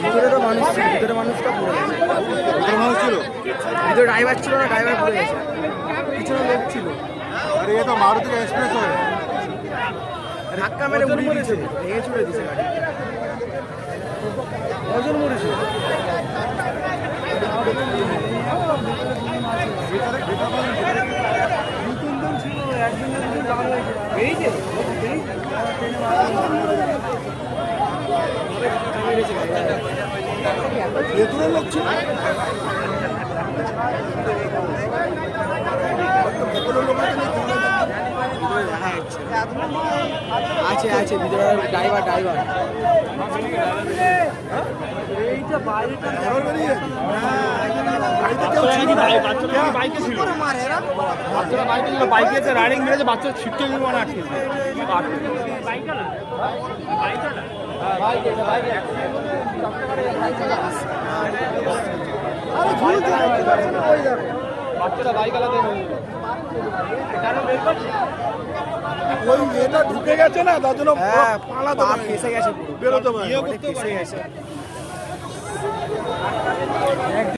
ভিতরে তো মানুষ ছিল, ভিতরে মানুষটা পড়ে গেছে। ভিতরে মানুষ ছিল, ভিতরে ড্রাইভার ছিল না, ড্রাইভার পড়ে গেছে। পিছনে লোক ছিল। আরে এ তো মারুতি এক্সপ্রেস হয়, ধাক্কা মেরে উড়িয়ে দিয়েছে, ভেঙে চুড়ে দিয়েছে গাড়ি। কজন মরেছে? দুজন ছিল, একজন দাঁড় হয়েছে, বেরিয়েছে ভেতরে লোক ছিল, আছে আছে ভিতরে ড্রাইভার ড্রাইভার এইটা বাইরেটা বাইকে ছিল, বাচ্চারা বাইকে ছিল, বাইকে রাইডিং মেরেছে, বাচ্চা ছিটকে গেল মানে আটকে বাচ্চারা বাইক আলাদা ওই এটা ঢুকে গেছে না, তার জন্য পালাতে ফেসে গেছে, বেরোতে পারে। ফেসে গেছে।